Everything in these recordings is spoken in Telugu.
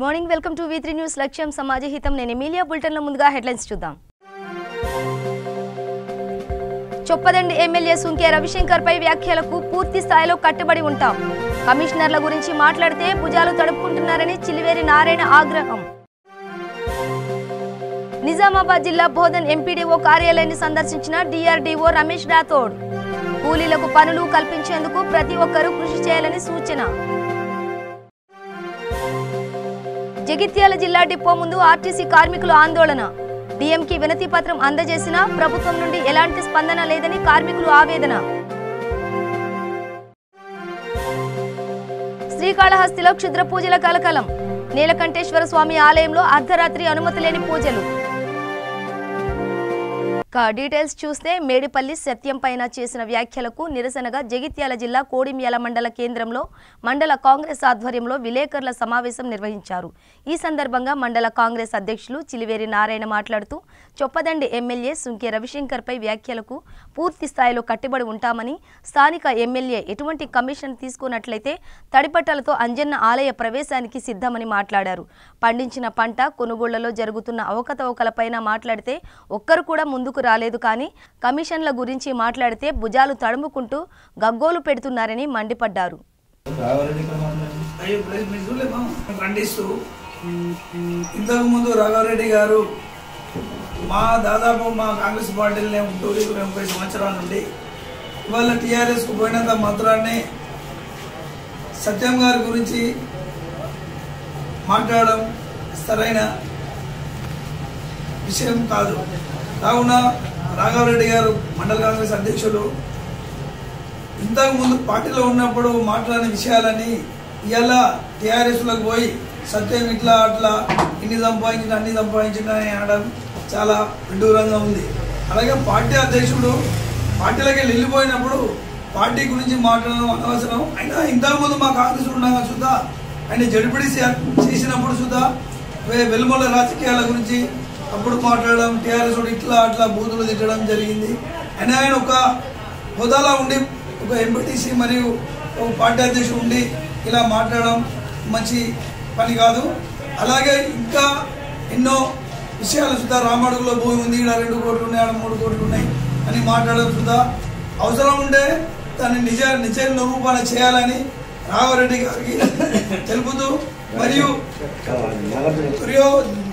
Morning welcome to V3 news లక్ష్యం సమాజ హితం నేను ఎమిలియా బులెటిన్ లో ముందుగా హెడ్లైన్స్ చూద్దాం. చొప్పదండి ఎమ్మెల్యే సుంకే రవిశంకర్ పై వ్యాఖ్యలకు పూర్తి స్థాయిలో కట్టుబడి ఉంటాం. కమిషనర్ల గురించి మాట్లాడితే భుజాలు తడుపుకుంటున్నారని చిలివేరి నారాయణ ఆగ్రహం. నిజామాబాద్ జిల్లా బోధన్ ఎంపీడీఓ కార్యాలయాన్ని సందర్శించిన DRDO రమేష్ రాథోడ్. కూలీలకు పనులు కల్పించేందుకు ప్రతి ఒక్కరూ కృషి చేయాలని సూచన. జగిత్యాల జిల్లా డిపో ముందు ఆర్టీసీ కార్మికులు ఆందోళన. DMకి వినతి పత్రం అందజేసినా ప్రభుత్వం నుండి ఎలాంటి స్పందన లేదని కార్మికులు ఆవేదన. శ్రీకాళహస్తిలో క్షుద్ర పూజల కలకలం. నీలకంఠేశ్వర స్వామి ఆలయంలో అర్ధరాత్రి అనుమతి లేని పూజలు. డీటెయిల్స్ చూస్తే మేడిపల్లి సత్యం పైన చేసిన వ్యాఖ్యలకు నిరసనగా జగిత్యాల జిల్లా కోడిమ్యాల మండల కేంద్రంలో మండల కాంగ్రెస్ ఆధ్వర్యంలో విలేకరుల సమావేశం నిర్వహించారు. ఈ సందర్భంగా మండల కాంగ్రెస్ అధ్యక్షులు చిలివేరి నారాయణ మాట్లాడుతూ చొప్పదండి ఎమ్మెల్యే సుంకే రవిశంకర్ పై వ్యాఖ్యలకు పూర్తి స్థాయిలో కట్టుబడి ఉంటామని, స్థానిక ఎమ్మెల్యే ఎటువంటి కమిషన్ తీసుకున్నట్లయితే తడిపట్టలతో అంజన్న ఆలయ ప్రవేశానికి సిద్ధమని మాట్లాడారు. పండించిన పంట కొనుగోళ్లలో జరుగుతున్న అవకతవకలపైన మాట్లాడితే ఒక్కరు కూడా ముందుకు రాలేదు, కానీ కమిషన్ల గురించి మాట్లాడితే భుజాలు తడుముకుంటూ గగ్గోలు పెడుతున్నారని మండిపడ్డారు. ఇంతకు ముందు రాఘవరెడ్డి గారు దాదాపు మా కాంగ్రెస్ పార్టీలనే ఉంటూ 30 సంవత్సరాల నుండి ఇవాళ TRS కు పోయినంత మాత్రాన్ని సత్యం గారి గురించి మాట్లాడడం సరైన విషయం కాదు. కావున రాఘవరెడ్డి గారు మండల కాంగ్రెస్ అధ్యక్షులు ఇంతకు ముందు పార్టీలో ఉన్నప్పుడు మాట్లాడిన విషయాలని ఇలా TRSలకు పోయి సత్యం ఇట్లా అట్లా ఇన్ని సంపాదించిన అన్ని సంపాదించిన అని అనడం చాలా విడ్డూరంగా ఉంది. అలాగే పార్టీ అధ్యక్షుడు పార్టీలకి వెళ్ళిపోయినప్పుడు పార్టీ గురించి మాట్లాడడం అనవసరం. అయినా ఇంతకుముందు మా కాంగ్రెస్ ఉండగా సుధా ఆయన జడ్పీటీసీ చేసినప్పుడు సుధా వెలుమల రాజకీయాల గురించి అప్పుడు మాట్లాడడం, TRS ఇట్లా అట్లా బూతులు తిట్టడం జరిగింది. అయినా ఆయన ఒక హోదాలో ఉండి ఒక ఎంపీటీసీ మరియు ఒక పార్టీ అధ్యక్షుడు ఉండి ఇలా మాట్లాడడం మంచి పని కాదు. అలాగే ఇంకా ఎన్నో విషయాలు సుధా రామడుగులో భూమి ఉంది, ఇక్కడ 2 కోట్లు ఉన్నాయి, ఆడ 3 కోట్లు ఉన్నాయి అని మాట్లాడడం సుధా అవసరం ఉండే దాన్ని నిజ నిరూపణ చేయాలని రాఘవరెడ్డి గారికి తెలుపుతూ, మరియు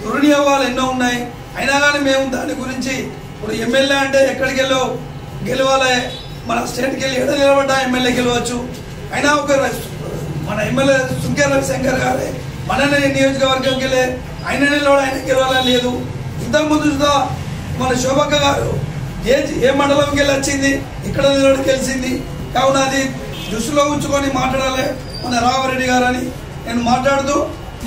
దుర్వినియోగాలు ఎన్నో ఉన్నాయి. అయినా కానీ మేము దాని గురించి ఇప్పుడు ఎమ్మెల్యే అంటే ఎక్కడికి గెలవాలి, మన స్టేట్కి వెళ్ళి ఎక్కడ నిలబడ్డా ఎమ్మెల్యే గెలవచ్చు. అయినా ఒక మన ఎమ్మెల్యే సుంకే రవిశంకర్ గారే మన నియోజకవర్గంకి వెళ్ళే ఆయన నిలబడి ఆయన గెలవాలని లేదు. ఇంతకుముందు చూద్దా మన శోభక్క గారు ఏ మండలంకి వెళ్ళి వచ్చింది, ఇక్కడ నిలబడి గెలిచింది. కావున అది దృష్టిలో ఉంచుకొని మాట్లాడాలి మన రాఘవరెడ్డి గారు అని నేను మాట్లాడుతూ,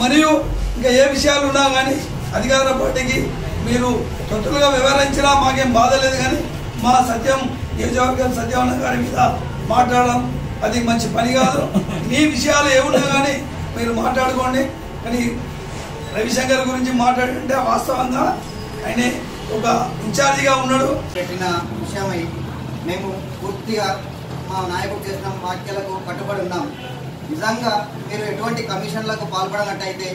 మరియు ఇంకా ఏ విషయాలు ఉన్నా కానీ అధికార పార్టీకి మీరు తొత్తులుగా వివరించినా మాకేం బాధ లేదు, కానీ మా సత్యం నియోజకవర్గం సత్యవన్న గారి మీద మాట్లాడడం అది మంచి పని కాదు. మీ విషయాలు ఏమున్నా కానీ మీరు మాట్లాడుకోండి, కానీ రవిశంకర్ గురించి మాట్లాడుతుంటే వాస్తవంగా ఆయన ఒక ఇన్ఛార్జిగా ఉన్నాడు. పెట్టిన విషయమై మేము పూర్తిగా మా నాయకుడు చేసిన వ్యాఖ్యలకు కట్టుబడి ఉన్నాం. నిజంగా మీరు ఎటువంటి కమిషన్లకు పాల్పడినట్టయితే,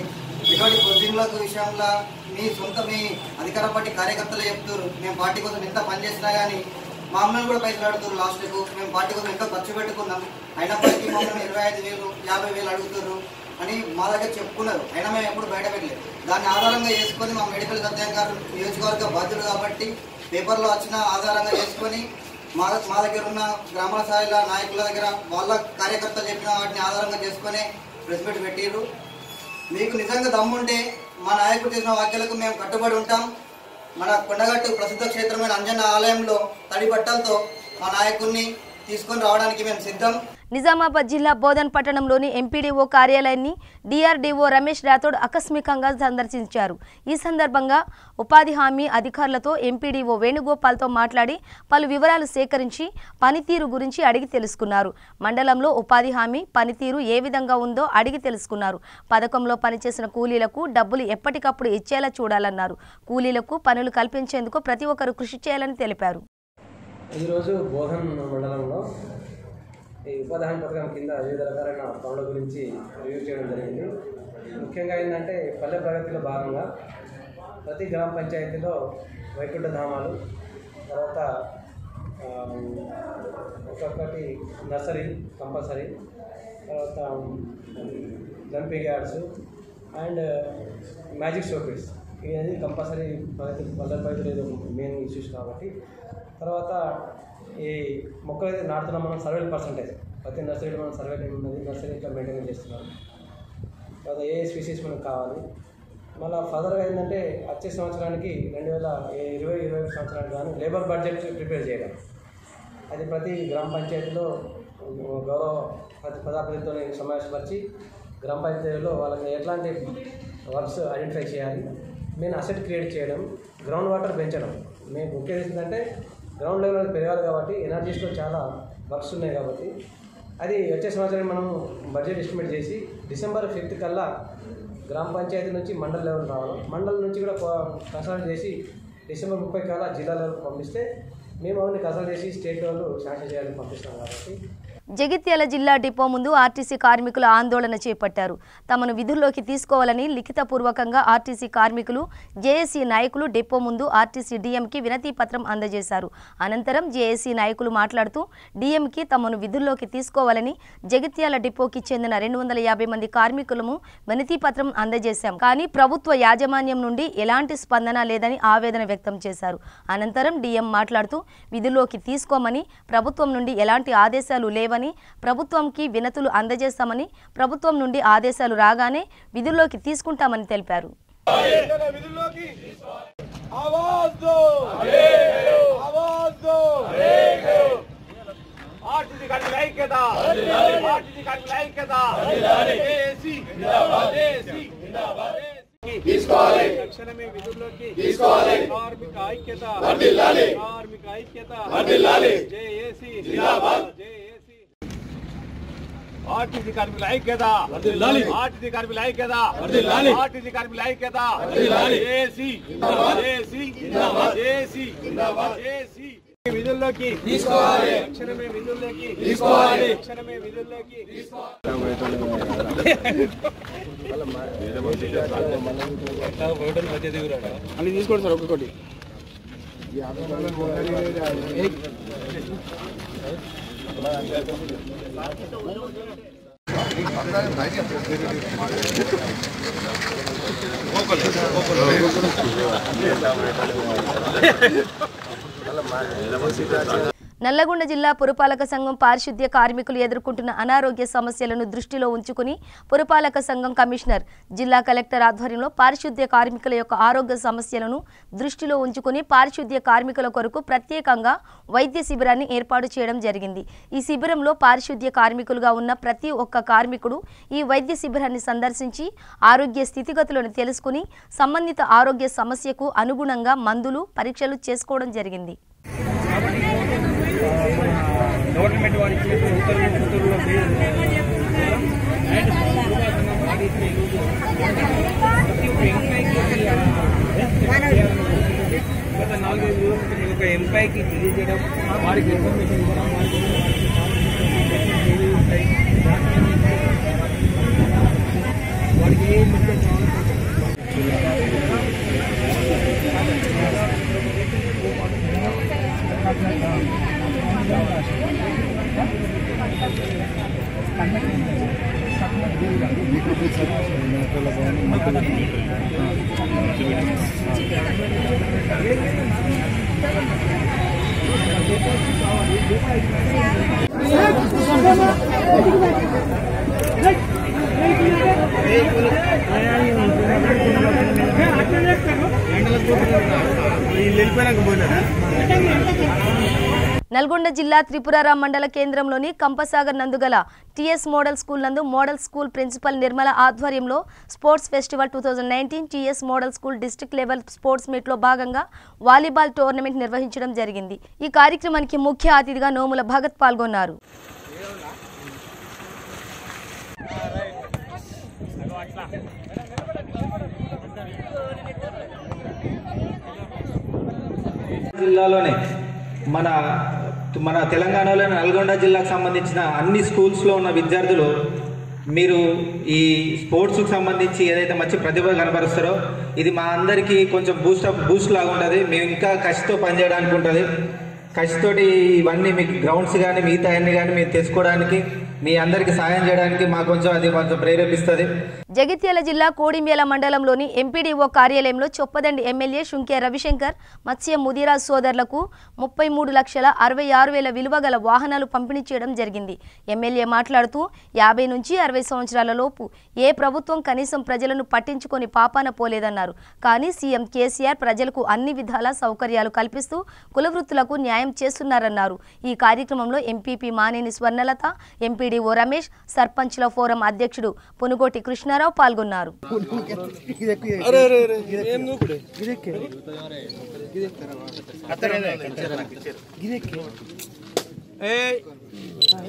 ఎటువంటి పొద్దులకు విషయంలో మీ అధికార పార్టీ కార్యకర్తలు చెప్తారు మేము పార్టీ కోసం ఎంత పనిచేసినా కానీ మమ్మల్ని కూడా పైసలు అడుగుతారు. లాస్ట్కు మేము పార్టీ కోసం ఎంతో ఖర్చు పెట్టుకున్నాం, అయినప్పటికీ మమ్మల్ని 25,000 50,000 అడుగుతారు అని మా దగ్గర చెప్పుకున్నారు. అయినా మేము ఎప్పుడు బయట పెట్టలేదు. దాన్ని ఆధారంగా చేసుకొని మా మెడికల్ సత్యం గారు నియోజకవర్గ బాధ్యులు కాబట్టి పేపర్లో వచ్చిన ఆధారంగా చేసుకొని మా దగ్గర ఉన్న గ్రామాల స్థాయిల నాయకుల దగ్గర వాళ్ళ కార్యకర్తలు చెప్పిన వాటిని ఆధారంగా చేసుకొని ప్రెస్ మీట్ పెట్టారు. మీకు నిజంగా దమ్ముంటే మా నాయకుడు చేసిన వ్యాఖ్యలకు మేము కట్టుబడి ఉంటాం. మన కొండగట్టు ప్రసిద్ధ క్షేత్రమైన అంజన్న ఆలయంలో తడి బట్టలతో మా నాయకుడిని తీసుకొని రావడానికి మేము సిద్ధం. నిజామాబాద్ జిల్లా బోధన్ పట్టణంలోని ఎంపీడీఓ కార్యాలయాన్ని DRDO రమేష్ రాథోడ్ ఆకస్మికంగా సందర్శించారు. ఈ సందర్భంగా ఉపాధి హామీ అధికారులతో ఎంపీడీఓ వేణుగోపాల్తో మాట్లాడి పలు వివరాలు సేకరించి పనితీరు గురించి అడిగి తెలుసుకున్నారు. మండలంలో ఉపాధి హామీ పనితీరు ఏ విధంగా ఉందో అడిగి తెలుసుకున్నారు. పథకంలో పనిచేసిన కూలీలకు డబ్బులు ఎప్పటికప్పుడు ఇచ్చేలా చూడాలన్నారు. కూలీలకు పనులు కల్పించేందుకు ప్రతి ఒక్కరూ కృషి చేయాలని తెలిపారు. ఈరోజు బోధన్ మండలంలో ఈ ఉపాధి హామీ పథకం కింద వివిధ రకాలైన పనుల గురించి రివ్యూ చేయడం జరిగింది. ముఖ్యంగా ఏంటంటే పల్లె ప్రగతిలో భాగంగా ప్రతి గ్రామ పంచాయతీలో వైకుంఠ ధామాలు, తర్వాత ఒక్కొక్కటి నర్సరీ కంపల్సరీ, తర్వాత dumping yards and magic showpiece ఇవన్నీ కంపల్సరీ పల్లె ప్రగతిలో మెయిన్ ఇష్యూస్ కాబట్టి. తర్వాత ఈ మొక్కలు అయితే నాటుతున్నాం మనం సర్వేల్ పర్సంటేజ్ ప్రతి నర్సరీలో మనం సర్వేల్ ఉన్నది, నర్సరీ ఇట్లా మెయింటైన్ చేస్తున్నాం. తర్వాత ఏ స్పీసీస్ మనకు కావాలి. మళ్ళీ ఫర్దర్గా ఏంటంటే వచ్చే సంవత్సరానికి 2020-21 సంవత్సరానికి కానీ లేబర్ బడ్జెట్ ప్రిపేర్ చేయడం, అది ప్రతి గ్రామ పంచాయతీలో గౌరవ ప్రజాప్రతినిధులతో సమావేశపరిచి గ్రామ పంచాయతీలో వాళ్ళకి ఎట్లాంటి వర్క్స్ ఐడెంటిఫై చేయాలి, మెయిన్ అసెట్ క్రియేట్ చేయడం, గ్రౌండ్ వాటర్ పెంచడం. మేము ముఖ్యం ఏంటంటే గ్రౌండ్ లెవెల్ పెరగాలి కాబట్టి ఎనర్జీస్లో చాలా వర్క్స్ ఉన్నాయి కాబట్టి అది వచ్చే సంవత్సరం మనం బడ్జెట్ ఎస్టిమేట్ చేసి December 5th కల్లా గ్రామ పంచాయతీ నుంచి మండల్ లెవెల్ రావాలి. మండల్ నుంచి కూడా కన్సల్ట్ చేసి December 30 కల్లా జిల్లా లెవెల్ పంపిస్తే మేము అవన్నీ కన్సల్ట్ చేసి స్టేట్ లెవెల్ శాంక్షన్ చేయాలని పంపిస్తాం కాబట్టి. జగిత్యాల జిల్లా డిపో ముందు ఆర్టీసీ కార్మికులు ఆందోళన చేపట్టారు. తమను విధుల్లోకి తీసుకోవాలని లిఖితపూర్వకంగా ఆర్టీసీ కార్మికులు, జేఏసీ నాయకులు డిపో ముందు ఆర్టీసీ డీఎంకి వినతి పత్రం అందజేశారు. అనంతరం జేఏసీ నాయకులు మాట్లాడుతూ డీఎంకి తమను విధుల్లోకి తీసుకోవాలని జగిత్యాల డిపోకి చెందిన 250 మంది కార్మికులము వినతి పత్రం అందజేశాం, కానీ ప్రభుత్వ యాజమాన్యం నుండి ఎలాంటి స్పందన లేదని ఆవేదన వ్యక్తం చేశారు. అనంతరం డీఎం మాట్లాడుతూ విధుల్లోకి తీసుకోమని, ప్రభుత్వం నుండి ఎలాంటి ఆదేశాలు లేవని, ప్రభుత్వంకి వినతులు అందజేస్తామని, ప్రభుత్వం నుండి ఆదేశాలు రాగానే విధుల్లోకి తీసుకుంటామని తెలిపారు. తక్షణమే విధుల్లోకి తీసుకోవాలి. కార్మిక ఐక్యత వర్ధిల్లాలి. కార్మిక ఐక్యత వర్ధిల్లాలి. జేఏసీ జిందాబాద్. జేఏసీ ఆర్టీసీ కార్మికుల ఐక్యత వర్ధిల్లాలి. ఆర్టీసీ కార్మికుల ఐక్యత వర్ధిల్లాలి. ఆర్టీసీ కార్మికుల ఐక్యత వర్ధిల్లాలి. జేఏసీ జిందాబాద్. జేఏసీ జిందాబాద్. జేఏసీ జిందాబాద్. జేఏసీ విధుల్లోకి తీసుకోవాలి. తక్షణమే విధుల్లోకి తీసుకోవాలి. తక్షణమే విధుల్లోకి అన్ని తీసుకోండి సార్ ఒక్కొక్కటి. నల్లగొండ జిల్లా పురపాలక సంఘం పారిశుద్ధ్య కార్మికులు ఎదుర్కొంటున్న అనారోగ్య సమస్యలను దృష్టిలో ఉంచుకుని పురపాలక సంఘం కమిషనర్, జిల్లా కలెక్టర్ ఆధ్వర్యంలో పారిశుద్ధ్య కార్మికుల యొక్క ఆరోగ్య సమస్యలను దృష్టిలో ఉంచుకుని పారిశుద్ధ్య కార్మికుల కొరకు ప్రత్యేకంగా వైద్య శిబిరాన్ని ఏర్పాటు చేయడం జరిగింది. ఈ శిబిరంలో పారిశుద్ధ్య కార్మికులుగా ఉన్న ప్రతి ఒక్క కార్మికుడు ఈ వైద్య శిబిరాన్ని సందర్శించి ఆరోగ్య స్థితిగతులను తెలుసుకుని సంబంధిత ఆరోగ్య సమస్యకు అనుగుణంగా మందులు, పరీక్షలు చేసుకోవడం జరిగింది. గవర్నమెంట్ వారికి గత 4-5 రోజుల ఒక ఎంపైకి తెలియజేయడం, వారికి ఇన్ఫర్మేషన్ ఇవ్వడం, వారికి ఏ నల్గొండ జిల్లా త్రిపురారాం మండల కేంద్రంలోని కంపసాగర్ నందుగల టీఎస్ మోడల్ స్కూల్ నందు మోడల్ స్కూల్ ప్రిన్సిపల్ నిర్మల ఆధ్వర్యంలో sports festival 2019 TS model school district level sports meet లో భాగంగా వాలీబాల్ టోర్నమెంట్ నిర్వహించడం జరిగింది. ఈ కార్యక్రమానికి ముఖ్య అతిథిగా నోముల భగత్ పాల్గొన్నారు. జిల్లాలోనే మన మన తెలంగాణలో నల్గొండ జిల్లాకు సంబంధించిన అన్ని స్కూల్స్లో ఉన్న విద్యార్థులు మీరు ఈ స్పోర్ట్స్కి సంబంధించి ఏదైతే మంచి ప్రతిభ కనబరుస్తారో ఇది మా అందరికీ కొంచెం బూస్ట్ లాగా ఉంటుంది. మేము ఇంకా కసితో పనిచేయడానికి ఉంటుంది. కసితోటి ఇవన్నీ మీకు గ్రౌండ్స్ కానీ మిగతా అన్ని కానీ మీరు తెచ్చుకోవడానికి మీ అందరికీ సాయం చేయడానికి మాకు కొంచెం ప్రేరేపిస్తుంది. జగిత్యాల జిల్లా కోడిమ్యాల మండలంలోని ఎంపీడీఓ కార్యాలయంలో చొప్పదండి ఎమ్మెల్యే శుంకే రవిశంకర్ మత్స్య ముదిరాజ్ సోదరులకు 33,66,000 విలువ గల వాహనాలు పంపిణీ చేయడం జరిగింది. ఎమ్మెల్యే మాట్లాడుతూ 50 నుంచి 60 సంవత్సరాల లోపు ఏ ప్రభుత్వం కనీసం ప్రజలను పట్టించుకొని పాపాన పోలేదన్నారు. కానీ సీఎం కేసీఆర్ ప్రజలకు అన్ని విధాల సౌకర్యాలు కల్పిస్తూ కులవృత్తులకు న్యాయం చేస్తున్నారన్నారు. ఈ కార్యక్రమంలో ఎంపీపీ మానేని స్వర్ణలత, ఎంపీడీఓ రమేష్, సర్పంచ్ల ఫోరం అధ్యక్షుడు పునుగోటి కృష్ణారావు పాల్గొన్నారు.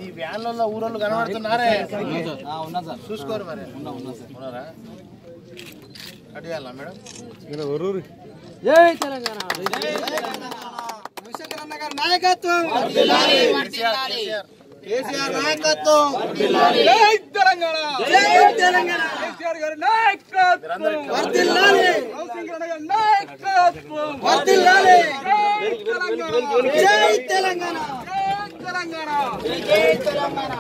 ఈ వ్యాన్లలో ఊరోళ్ళు కనబడుతున్నారే చూసుకోరు మరి ఉన్నారా అడిగాలా మేడం. జై తెలంగాణ, నాయకత్వం కేసీఆర్ నాయకత్వం, జై తెలంగాణ, జై తెలంగాణ, కేసీఆర్ గారి నాయకత్వం వర్ధిల్లాలి, నాయకత్వం వర్ధిల్లాలి, జై తెలంగాణ, జై తెలంగాణ, జై తెలంగాణ.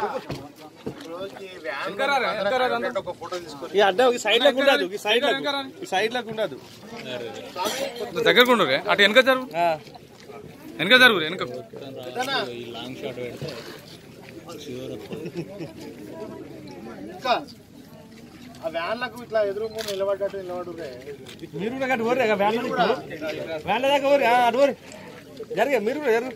ఈ అడ్డ సైడ్ లకు ఉండదు, సైడ్ లకు ఉండదు, దగ్గరకు ఉండరు. అటు వెనక జరుగు, వెనక జరుగు, వెనక ఆ వ్యాన్లకు ఇట్లా ఎదురు నిలబడ్డట్టు నిలబడు. మీరు వ్యాన్ల దాకా అటు జరిగే మీరు జరుగు.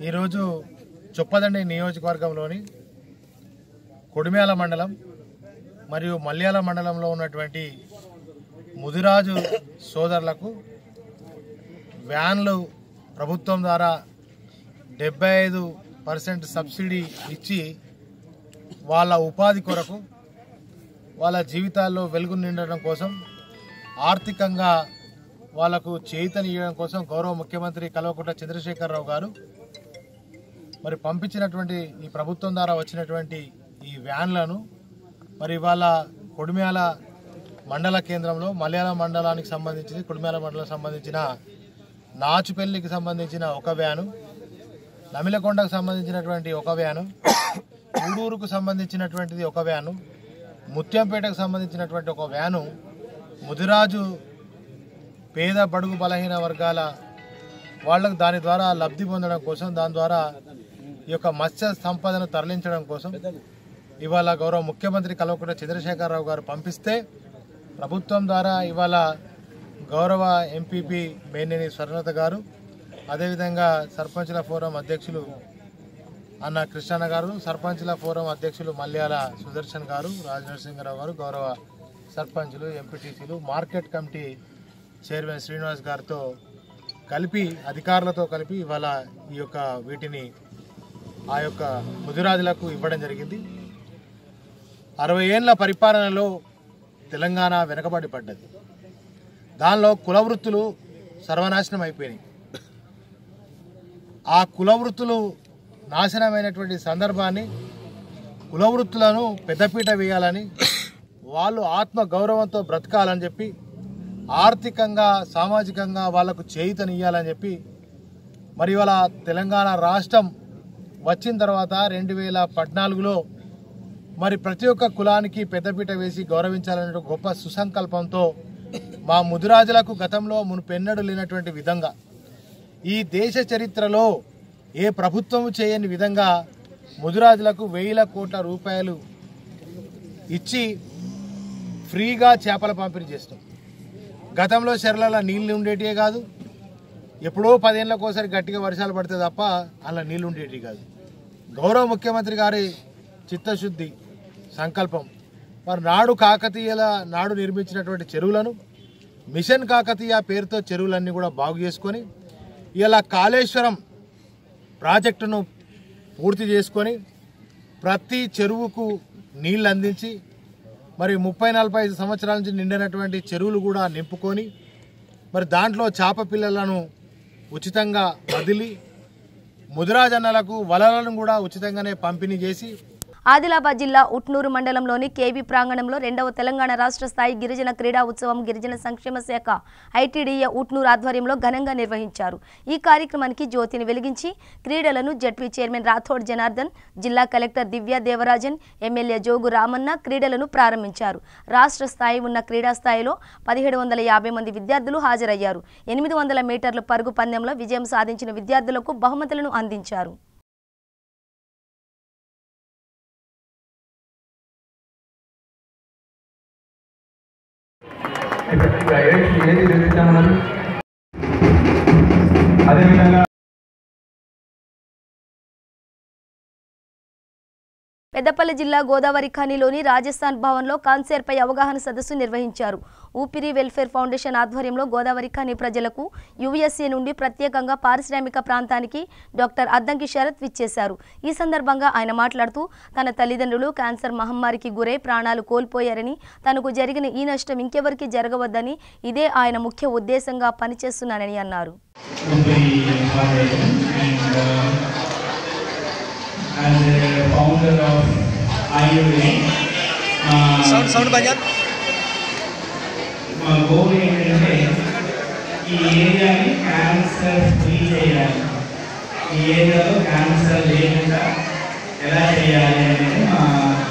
ఈరోజు చొప్పదండి నియోజకవర్గంలోని కొడిమ్యాల మండలం మరియు మల్యాల మండలంలో ఉన్నటువంటి ముదిరాజు సోదరులకు వ్యాన్లు ప్రభుత్వం ద్వారా 75% సబ్సిడీ ఇచ్చి వాళ్ళ ఉపాధి కొరకు వాళ్ళ జీవితాల్లో వెలుగు నిండడం కోసం ఆర్థికంగా వాళ్లకు చేయూతనియడం కోసం గౌరవ ముఖ్యమంత్రి కల్వకుంట్ల చంద్రశేఖరరావు గారు మరి పంపించినటువంటి ఈ ప్రభుత్వం ద్వారా వచ్చినటువంటి ఈ వ్యాన్లను మరి ఇవాళ కొడిమ్యాల మండల కేంద్రంలో మల్యాల మండలానికి సంబంధించి కొడిమ్యాల మండలం సంబంధించిన నాచుపెల్లికి సంబంధించిన ఒక వ్యాను, నమిలకొండకు సంబంధించినటువంటి ఒక వ్యాను, ఊడూరుకు సంబంధించినటువంటిది ఒక వ్యాను, ముత్యంపేటకు సంబంధించినటువంటి ఒక వ్యాను ముదిరాజు పేద బడుగు బలహీన వర్గాల వాళ్ళకు దాని ద్వారా లబ్ధి పొందడం కోసం, దాని ద్వారా ఈ యొక్క మత్స్య సంపదను తరలించడం కోసం ఇవాళ గౌరవ ముఖ్యమంత్రి కల్వకుంట్ల చంద్రశేఖరరావు గారు పంపిస్తే ప్రభుత్వం ద్వారా ఇవాళ గౌరవ ఎంపీపీ మేనేని స్వర్ణలత గారు, అదేవిధంగా సర్పంచ్ల ఫోరం అధ్యక్షులు అన్న కృష్ణన్న గారు, సర్పంచ్ల ఫోరం అధ్యక్షులు మల్యాల సుదర్శన్ గారు, రాజనరసింహరావు గారు, గౌరవ సర్పంచులు, ఎంపీటీసీలు, మార్కెట్ కమిటీ చైర్మన్ శ్రీనివాస్ గారితో కలిపి అధికారులతో కలిపి ఇవాళ ఈ యొక్క వీటిని ఆ యొక్క ముదిరాజులకు ఇవ్వడం జరిగింది. 60 ఏళ్ల పరిపాలనలో తెలంగాణ వెనకబడి పడ్డది. దానిలో కుల వృత్తులు సర్వనాశనం అయిపోయినాయి. ఆ కుల వృత్తులు నాశనమైనటువంటి సందర్భాన్ని కుల వృత్తులను పెద్దపీట వేయాలని, వాళ్ళు ఆత్మ గౌరవంతో బ్రతకాలని చెప్పి, ఆర్థికంగా సామాజికంగా వాళ్లకు చేయూతనియ్యాలని చెప్పి మరి ఇవాళ తెలంగాణ రాష్ట్రం వచ్చిన తర్వాత 2014లో మరి ప్రతి ఒక్క కులానికి పెద్దపీట వేసి గౌరవించాలనే గొప్ప సుసంకల్పంతో మా ముదిరాజులకు గతంలో మునుపెన్నడూ లేనటువంటి విధంగా ఈ దేశ చరిత్రలో ఏ ప్రభుత్వం చేయని విధంగా ముదిరాజులకు 1000 కోట్ల రూపాయలు ఇచ్చి ఫ్రీగా చేపల పంపిణీ చేస్తాం. గతంలో చెర్లలో నీళ్లు ఉండేటివే కాదు, ఎప్పుడో 10 ఏళ్ళకోసారి గట్టిగా వర్షాలు పడితే తప్ప అలా నీళ్లు ఉండేటివి కాదు. గౌరవ ముఖ్యమంత్రి గారి చిత్తశుద్ధి సంకల్పం మరి నాడు కాకతీయుల నాడు నిర్మించినటువంటి చెరువులను మిషన్ కాకతీయ పేరుతో చెరువులన్నీ కూడా బాగు చేసుకొని ఇలా కాళేశ్వరం ప్రాజెక్టును పూర్తి చేసుకొని ప్రతి చెరువుకు నీళ్లు అందించి మరి 30-45 సంవత్సరాల నుంచి నిండినటువంటి చెరువులు కూడా నింపుకొని మరి దాంట్లో చేప పిల్లలను ఉచితంగా వదిలి ముదిరాజన్నలకు వలలను కూడా ఉచితంగానే పంపిణీ చేసి ఆదిలాబాద్ జిల్లా ఉట్నూరు మండలంలోని కేవీ ప్రాంగణంలో 2వ తెలంగాణ రాష్ట్ర స్థాయి గిరిజన క్రీడా ఉత్సవం గిరిజన సంక్షేమ శాఖ ఐటీడీఏ ఉట్నూరు ఆధ్వర్యంలో ఘనంగా నిర్వహించారు. ఈ కార్యక్రమానికి జ్యోతిని వెలిగించి క్రీడలను జడ్పీ చైర్మన్ రాథోడ్ జనార్దన్, జిల్లా కలెక్టర్ దివ్య దేవరాజన్, ఎమ్మెల్యే జోగు రామన్న క్రీడలను ప్రారంభించారు. రాష్ట్ర స్థాయి ఉన్న క్రీడా స్థాయిలో 1750 మంది విద్యార్థులు హాజరయ్యారు. 800 మీటర్ల పరుగు పందెంలో విజయం సాధించిన విద్యార్థులకు బహుమతులను అందించారు. అదేవిధంగా పెద్దపల్లి జిల్లా గోదావరి ఖనిలోని రాజస్థాన్ భవన్లో కాన్సర్పై అవగాహన సదస్సు నిర్వహించారు. ఊపిరి వెల్ఫేర్ ఫౌండేషన్ ఆధ్వర్యంలో గోదావరి ఖని ప్రజలకు యుఎస్ఏ నుండి ప్రత్యేకంగా పారిశ్రామిక ప్రాంతానికి డాక్టర్ అద్దంకి శరత్ విచ్చేశారు. ఈ సందర్భంగా ఆయన మాట్లాడుతూ తన తల్లిదండ్రులు క్యాన్సర్ మహమ్మారికి గురై ప్రాణాలు కోల్పోయారని, తనకు జరిగిన ఈ నష్టం ఇంకెవరికి జరగవద్దని ఇదే ఆయన ముఖ్య ఉద్దేశంగా పనిచేస్తున్నానని అన్నారు. As a founder of IUA, మా గోల్ ఏంటంటే ఈ ఏరియాని క్యాన్సర్ ఫ్రీ చేయాలి, ఈ ఏరియాలో క్యాన్సర్ లేకుండా ఎలా చేయాలి అనేది మా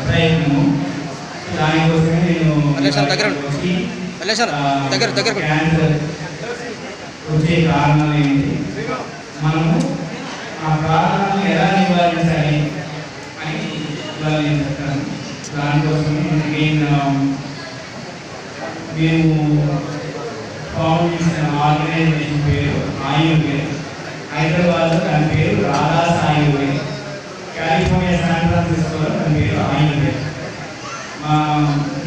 ప్రయత్నము. దానికోసమే నేను క్యాన్సర్ వచ్చే కారణాలు ఏంటి, మనము ఆ కారణాలను ఎలా నివారించాలి అని ఇవాళ నేను చెప్తాను. దానికోసమే మేము ఫౌండ్ చేసిన ఆర్గనైజేషన్ పేరు ఆయువే. హైదరాబాద్లో దాని పేరు రాధాస్ ఆయువే, కాలిఫోర్నియా శాన్ ఫ్రాన్సిస్కోలో దాని పేరు ఆయువే. మా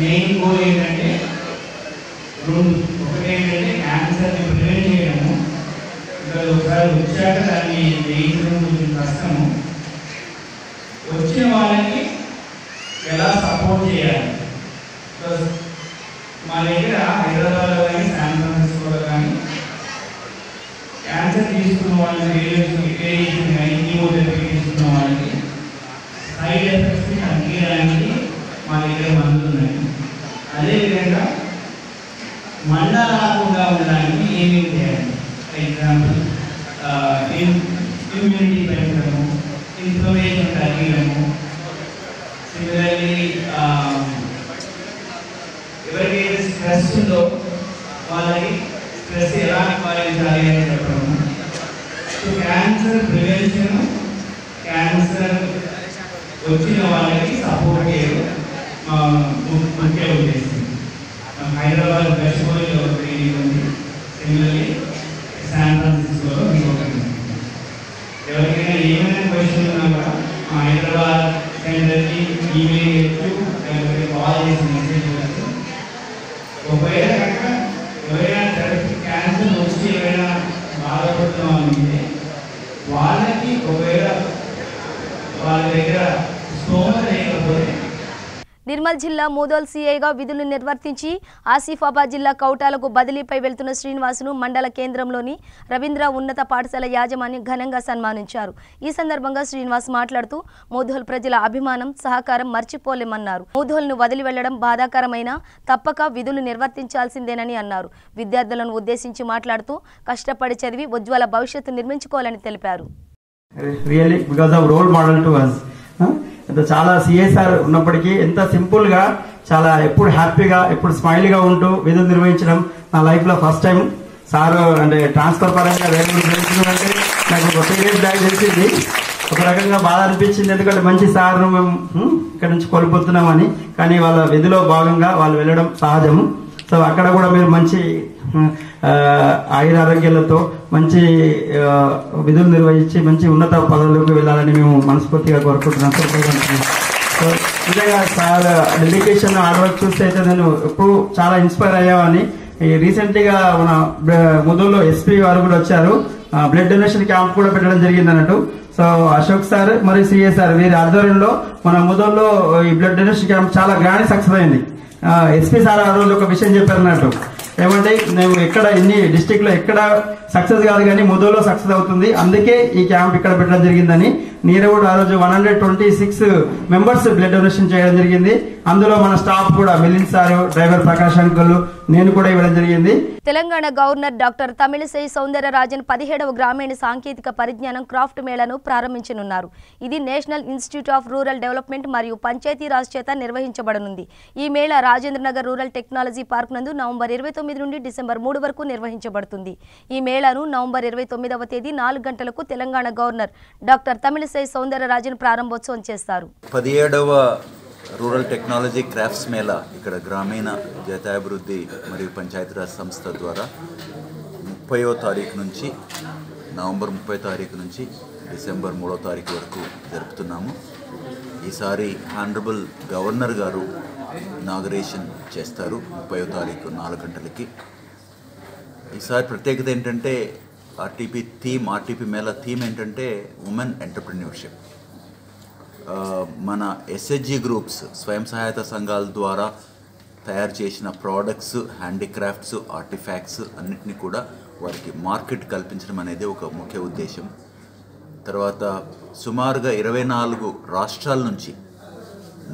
మెయిన్ గోల్ ఏంటంటే ఒకటేంటంటే క్యాన్సర్ని ప్రివెంట్ చేయడము. ఒకసారి వచ్చాక దాన్ని జయించడం కొంచెం కష్టము. వచ్చిన వాళ్ళకి ఎలా సపోర్ట్ చేయాలి. మా దగ్గర హైదరాబాద్లో కానీ శాన్ ఫ్రాన్సిస్కోలో కానీ క్యాన్సర్ తీసుకున్న వాళ్ళకి రేడియేషన్ కానీ కీమోథెరపీ తీసుకున్న వాళ్ళకి సైడ్ ఎఫెక్ట్స్ని తగ్గించడానికి మా దగ్గర మందులు ఉన్నాయి. అదేవిధంగా మండ రాకుండా ఉండడానికి ఏమేమి చేయాలి. ఫర్ ఎగ్జాంపుల్ ఇమ్యూనిటీ పెంచడము, ఇన్ఫ్లమేషన్ తగ్గడము. సిమిలర్లీ ఎవరికైతే స్ట్రెస్ ఉందో వాళ్ళకి స్ట్రెస్ ఎలా నివారించాలి అని చెప్పడము. సో క్యాన్సర్ ప్రివెన్షన్, క్యాన్సర్ వచ్చిన వాళ్ళకి సపోర్ట్ చేయడం ముఖ్య ఉద్దేశం. హైదరాబాద్ వెస్ట్‌లో ట్రైనింగ్ ఉంది, సిమిలర్లీ శాన్ ఫ్రాన్సిస్కోలో ఇంకొకటి. ఎవరికైనా ఏమైనా క్వశ్చన్ ఉన్నా కూడా మా హైదరాబాద్ సెంటర్కి ఈమెయిల్ చేయొచ్చు, లేకపోతే కాల్ చేసి మెసేజ్ చేయొచ్చు. ఒకవేళ కనుక ఎవరైనా క్యాన్సర్ వచ్చి ఎవరైనా బాధపడుతున్న వాళ్ళు ఉంటే వాళ్ళకి ఒకవేళ వాళ్ళ దగ్గర స్తోమత లేకపోతే నిర్మల్ జిల్లా మూదోల్ సీఐగా విధులు నిర్వర్తించి ఆసిఫాబాద్ జిల్లా కౌటాలకు బదిలీపై వెళ్తున్న శ్రీనివాసును మండల కేంద్రంలోని రవీంద్ర ఉన్నత పాఠశాల యాజమాన్యం ఘనంగా సన్మానించారు. ఈ సందర్భంగా శ్రీనివాస్ మాట్లాడుతూ మూదోల్ ప్రజల అభిమానం, సహకారం మర్చిపోలేమన్నారు. మూదోల్ను వదిలి వెళ్లడం బాధాకరమైన తప్పక విధులు నిర్వర్తించాల్సిందేనని అన్నారు. విద్యార్థులను ఉద్దేశించి మాట్లాడుతూ కష్టపడి చదివి ఉజ్వల భవిష్యత్తు నిర్మించుకోవాలని తెలిపారు. చాలా సిఎస్ఆర్ ఉన్నప్పటికీ ఎంత సింపుల్ గా, చాలా ఎప్పుడు హ్యాపీగా, ఎప్పుడు స్మైల్ గా ఉంటూ విధులు నిర్వహించడం నా లైఫ్ లో ఫస్ట్ టైం. సార్ అంటే ట్రాన్స్ఫర్ పరంగా వేరే తెలిసిందంటే నాకు ఒక 3 days బ్యాక్ తెలిసింది. ఒక రకంగా బాధ అనిపించింది, ఎందుకంటే మంచి సార్ను మేము ఇక్కడ నుంచి కోల్పోతున్నామని. కానీ వాళ్ళ విధిలో భాగంగా వాళ్ళు వెళ్ళడం సహజము. సో అక్కడ కూడా మీరు మంచి ఆయురారోగ్యాలతో మంచి విధులు నిర్వహించి మంచి ఉన్నత పదవులకు వెళ్ళాలని మేము మనస్ఫూర్తిగా కోరుకుంటున్నాం. సో నిజంగా సార్ డెడికేషన్, హార్డ్ వర్క్ చూస్తే అయితే నేను ఎప్పుడు చాలా ఇన్స్పైర్ అయ్యామని. రీసెంట్ గా మన ముదూరులో ఎస్పీ వారు కూడా వచ్చారు, బ్లడ్ డొనేషన్ క్యాంప్ కూడా పెట్టడం జరిగింది అన్నట్టు. సో అశోక్ సార్ మరియు సిఎస్ సార్ వీరి ఆధ్వర్యంలో మన ముదూరులో ఈ బ్లడ్ డొనేషన్ క్యాంప్ చాలా గ్రాండ్ సక్సెస్ అయింది. ఎస్పీ సార్ ఆ రోజు ఒక విషయం చెప్పారన్నట్టు, ఏమంటే మేము ఎక్కడ ఎన్ని డిస్టిక్ లో ఎక్కడ సక్సెస్ కాదు కానీ ముదోలో సక్సెస్ అవుతుంది, అందుకే ఈ క్యాంప్ ఇక్కడ పెట్టడం జరిగిందని. నేను కూడా ఆ రోజు 126 మెంబర్స్ బ్లడ్ డొనేషన్ చేయడం జరిగింది. అందులో మన స్టాఫ్ కూడా Milind sir, driver Prakash uncle, నేను కూడా ఇవ్వడం జరిగింది. తెలంగాణ గవర్నర్ డాక్టర్ తమిళిసై సౌందరరాజన్ 17వ గ్రామీణ సాంకేతిక పరిజ్ఞానం క్రాఫ్ట్ మేళాను ప్రారంభించనున్నారు. ఇది national institute of rural development మరియు పంచాయతీరాజ్ చేత నిర్వహించబడనుంది. ఈ Mela Rajendranagar rural technology park నందు నవంబర్ 29 నుండి డిసెంబర్ 3 వరకు నిర్వహించబడుతుంది. ఈ మేళాను నవంబర్ 29వ తేదీ 4 గంటలకు తెలంగాణ గవర్నర్ డాక్టర్ తమిళిసై సౌందరరాజన్ ప్రారంభోత్సవం చేస్తారు. 17వ రూరల్ టెక్నాలజీ క్రాఫ్ట్స్ మేళా ఇక్కడ గ్రామీణ జతాభివృద్ధి మరియు పంచాయతీరాజ్ సంస్థ ద్వారా 30వ తారీఖు నుంచి నవంబర్ 30వ తారీఖు నుంచి డిసెంబర్ 3వ తారీఖు వరకు జరుపుతున్నాము. ఈసారి హానరబుల్ గవర్నర్ గారు ఇనాగరేషన్ చేస్తారు 30వ తారీఖు 4 గంటలకి. ఈసారి ప్రత్యేకత ఏంటంటే ఆర్టీపీ మేళా థీమ్ ఏంటంటే ఉమెన్ ఎంటర్ప్రెన్యూర్షిప్. మన ఎస్హెచ్జి గ్రూప్స్ స్వయం సహాయత సంఘాల ద్వారా తయారు చేసిన ప్రోడక్ట్స్, హ్యాండీక్రాఫ్ట్స్, ఆర్టిఫాక్ట్స్ అన్నిటినీ కూడా వారికి మార్కెట్ కల్పించడం అనేది ఒక ముఖ్య ఉద్దేశం. తర్వాత సుమారుగా 24 రాష్ట్రాల నుంచి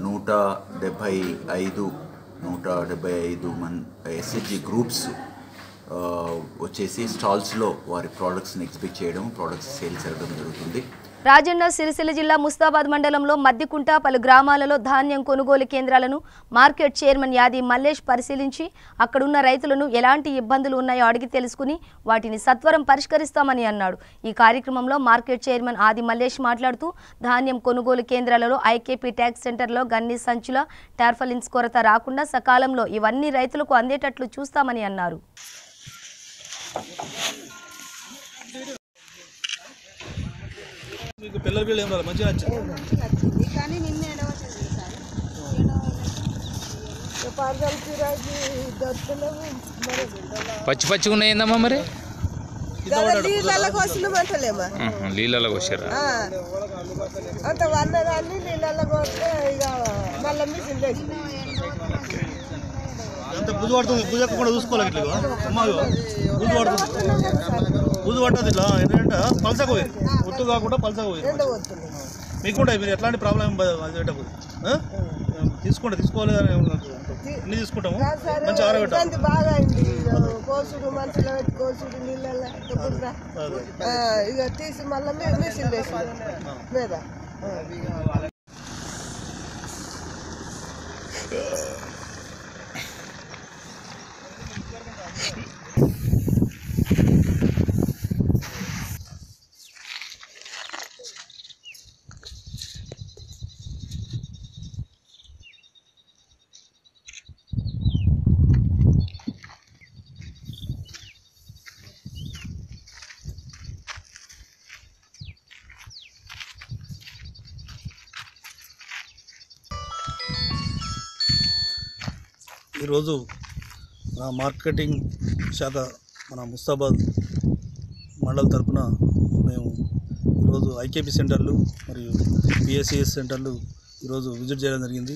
175 ఎస్హెచ్జి గ్రూప్స్ వచ్చేసి స్టాల్స్లో వారి ప్రోడక్ట్స్ని ఎగ్జిబిట్ చేయడం, ప్రోడక్ట్స్ సేల్ చేయడం జరుగుతుంది. రాజన్న సిరిసిల్ల జిల్లా ముస్తాబాద్ మండలంలో మద్దికుంట పలు గ్రామాలలో ధాన్యం కొనుగోలు కేంద్రాలను మార్కెట్ చైర్మన్ యాది మల్లేష్ పరిశీలించి అక్కడున్న రైతులను ఎలాంటి ఇబ్బందులు ఉన్నాయో అడిగి తెలుసుకుని వాటిని సత్వరం పరిష్కరిస్తామని అన్నాడు. ఈ కార్యక్రమంలో మార్కెట్ చైర్మన్ ఆది మల్లేష్ మాట్లాడుతూ ధాన్యం కొనుగోలు కేంద్రాలలో ఐకేపీ ట్యాక్స్ సెంటర్లో గన్ని సంచుల టార్ఫలిన్స్ కొరత రాకుండా సకాలంలో ఇవన్నీ రైతులకు అందేటట్లు చూస్తామని అన్నారు. మీకు పిల్లల బిల్లు ఏం రాదు, మంచిగా నచ్చింది. పచ్చిగా ఉన్నాయిందమ్మా మరి నీళ్ళలో కోసారా? అంత వందదాన్ని నీళ్ళలో కోస్తే ఇక మళ్ళీ మిషన్ అంత బుద్ధి పడుతుంది, బుద్ధి కూడా చూసుకోవాలి. ఇట్లా అమ్మా బుద్ధి పడుతుంది, బుద్ధి పడుతుంది. ఇట్లా ఏంటంటే పలసగా పోయింది, ఒట్టు కాకుండా పలసగా పోయింది. మీకు కూడా మీరు ఎట్లాంటి ప్రాబ్లం పెట్టకూడదు. తీసుకోవాలి అన్ని తీసుకుంటాము, మంచి ఆరబెట్టాలి. బాగా అయింది కోసుడు, మంచిలో పెట్టి కోసుడు నీళ్ళలో ఇక తీసి మళ్ళీ మిషన్ వేసి మీద ఈరోజు మార్కెటింగ్ శాఖ మన ముస్తాబాద్ మండల తరఫున మేము ఈరోజు ఐకేపీ సెంటర్లు మరియు పిఎస్సిఎస్ సెంటర్లు ఈరోజు విజిట్ చేయడం జరిగింది.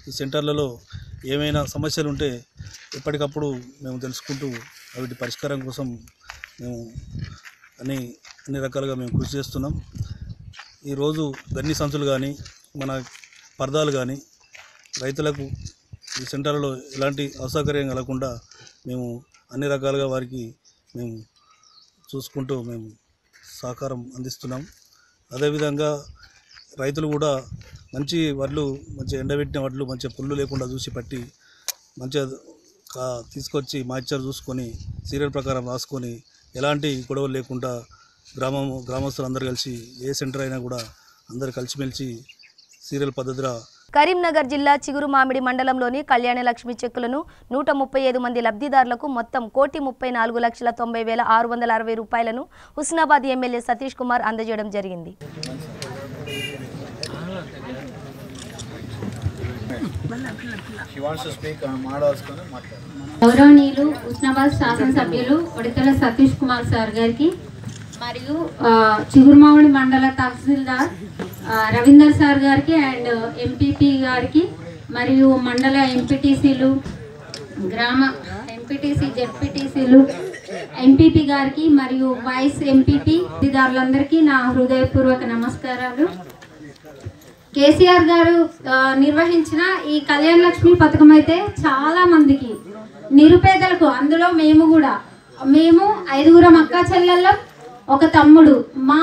ఈ సెంటర్లలో ఏమైనా సమస్యలు ఉంటే ఎప్పటికప్పుడు మేము తెలుసుకుంటూ వాటి పరిష్కారం కోసం మేము అన్ని రకాలుగా మేము కృషి చేస్తున్నాం. ఈరోజు గన్ని సంచులు కానీ మన పర్దాలు కానీ రైతులకు ఈ సెంటర్లలో ఎలాంటి అసౌకర్యం కలగకుండా మేము అన్ని రకాలుగా వారికి మేము చూసుకుంటూ మేము సహకారం అందిస్తున్నాం. అదేవిధంగా రైతులు కూడా మంచి వడ్లు, మంచి ఎండబెట్టిన వడ్లు మంచిగా పుల్లు లేకుండా చూసి పట్టి మంచిగా తీసుకొచ్చి మాయిశ్చర్ చూసుకొని సీరియల్ ప్రకారం రాసుకొని ఎలాంటి గొడవలు లేకుండా గ్రామస్తులు అందరూ కలిసి ఏ సెంటర్ అయినా కూడా అందరూ కలిసిమెలిసి సీరియల్ పద్ధతిలో. కరీంనగర్ జిల్లా చిగురు మామిడి మండలంలోని కళ్యాణ లక్ష్మి చెక్కులను 135 మంది లబ్ధిదారులకు మొత్తం 1,34,90,660 రూపాయలను హుస్నాబాద్ ఎమ్మెల్యే సతీష్ కుమార్ అందజేయడం జరిగింది. గౌరవనీయులు హుస్నాబాద్ శాసనసభ్యులు ఉడితల సతీష్ కుమార్ సార్ గారికి మరియు చిగురుమామిడి మండల తహసీల్దార్ రవీందర్ సార్ గారికి అండ్ ఎంపీపీ గారికి మరియు మండల ఎంపీటీసీలు, గ్రామ ఎంపీటీసీ, జెడ్పీటీసీలు, ఎంపీపీ గారికి మరియు వైస్ ఎంపీపీ అధికారులందరికీ నా హృదయపూర్వక నమస్కారాలు. కేసీఆర్ గారు నిర్వహించిన ఈ కళ్యాణ లక్ష్మి పథకం అయితే చాలా మందికి నిరుపేదలకు, అందులో మేము 5 అక్క చెల్లెళ్ళం, ఒక తమ్ముడు, మా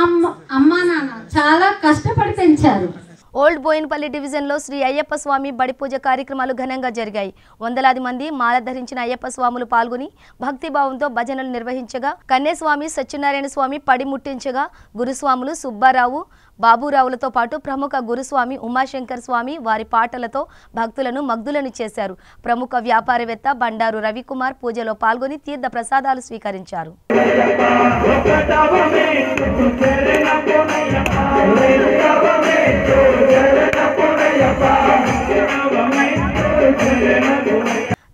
అమ్మ నాన్న చాలా కష్టపడి పెంచారు. ఓల్డ్ బోయిన్పల్లి డివిజన్లో శ్రీ అయ్యప్ప స్వామి బడి పూజ కార్యక్రమాలు ఘనంగా జరిగాయి. వందలాది మంది మాల ధరించిన అయ్యప్ప స్వాములు పాల్గొని భక్తిభావంతో భజనలు నిర్వహించగా, కన్యస్వామి సత్యనారాయణ స్వామి పడి ముట్టించగా, గురుస్వాములు సుబ్బారావు, బాబురావులతో పాటు ప్రముఖ గురుస్వామి ఉమాశంకర్ స్వామి వారి పాటలతో భక్తులను మగ్ధులను చేశారు. ప్రముఖ వ్యాపారవేత్త బండారు రవికుమార్ పూజలో పాల్గొని తీర్థ ప్రసాదాలు స్వీకరించారు.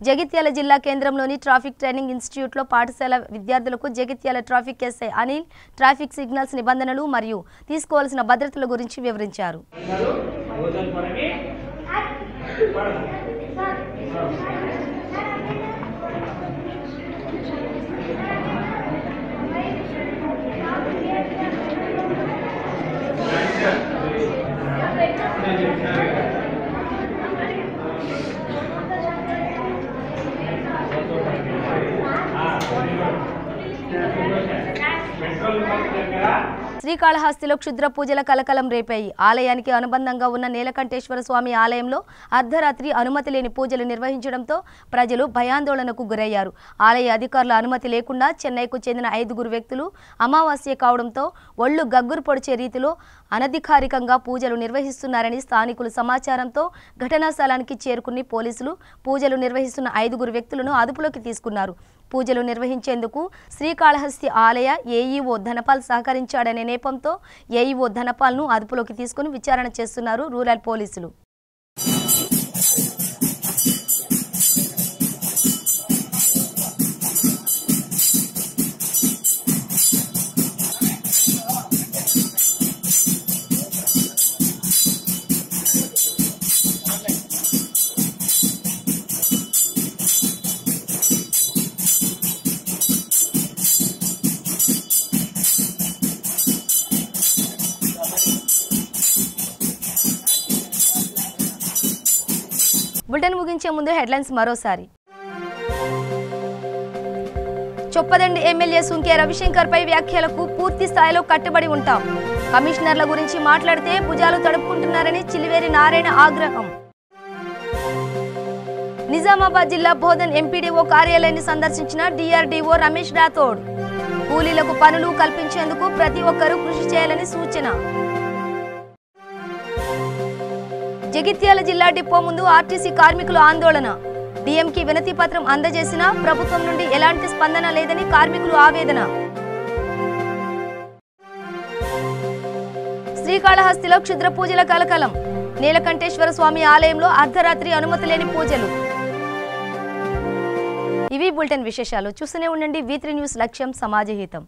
జగిత్యాల జిల్లా కేంద్రంలోని ట్రాఫిక్ ట్రైనింగ్ ఇన్స్టిట్యూట్లో పాఠశాల విద్యార్థులకు Jagtial traffic SI Anil traffic signals నిబంధనలు మరియు తీసుకోవాల్సిన భద్రతల గురించి వివరించారు. శ్రీకాళహస్తిలో క్షుద్ర పూజల కలకలం రేపాయి. ఆలయానికి అనుబంధంగా ఉన్న నీలకంఠేశ్వర స్వామి ఆలయంలో అర్ధరాత్రి అనుమతి లేని పూజలు నిర్వహించడంతో ప్రజలు భయాందోళనకు గురయ్యారు. ఆలయ అధికారుల అనుమతి లేకుండా చెన్నైకు చెందిన 5 వ్యక్తులు అమావాస్య కావడంతో ఒళ్ళు గగ్గురు పొడిచే రీతిలో అనధికారికంగా పూజలు నిర్వహిస్తున్నారని స్థానికులు సమాచారంతో ఘటనా స్థలానికి చేరుకుని పోలీసులు పూజలు నిర్వహిస్తున్న 5 వ్యక్తులను అదుపులోకి తీసుకున్నారు. పూజలు నిర్వహించేందుకు శ్రీకాళహస్తి ఆలయ ఏఈఓ ధనపాల్ సహకరించాడనే నేపంతో ఏఈఓ ధనపాల్ను అదుపులోకి తీసుకుని విచారణ చేస్తున్నారు రూరల్ పోలీసులు. బులెటిన్ ముగించే ముందు హెడ్లైన్స్ మరోసారి. చొప్పదండి ఎమ్మెల్యే సుంకే రవిశంకర్ పై వ్యాఖ్యలకు పూర్తి స్థాయిలో కట్టుబడి ఉంటాం. కమిషనర్ల గురించి మాట్లాడితే భుజాలు తడుపుకుంటున్నారని చిలివేరి నారాయణ ఆగ్రహం. నిజామాబాద్ జిల్లా బోధన్ ఎంపీడీఓ కార్యాలయాన్ని సందర్శించిన డిఆర్డీఓ రమేష్ రాథోడ్. కూలీలకు పనులు కల్పించేందుకు ప్రతి ఒక్కరూ కృషి చేయాలని సూచన. జగిత్యాల జిల్లా డిపో ముందు ఆర్టీసీ కార్మికులు ఆందోళన. డీఎంకి వినతి పత్రం అందజేసినా ప్రభుత్వం నుండి ఎలాంటి స్పందన లేదని కార్మికులు ఆవేదన. శ్రీకాళహస్తిలో క్షుద్ర పూజల కలకలం. నీలకంఠేశ్వర స్వామి ఆలయంలో అర్ధరాత్రి అనుమతి లేని పూజలు. ఇవి బులెటిన్ విశేషాలు. చూస్తూనే ఉండండి V3 న్యూస్, లక్ష్యం సమాజహితం.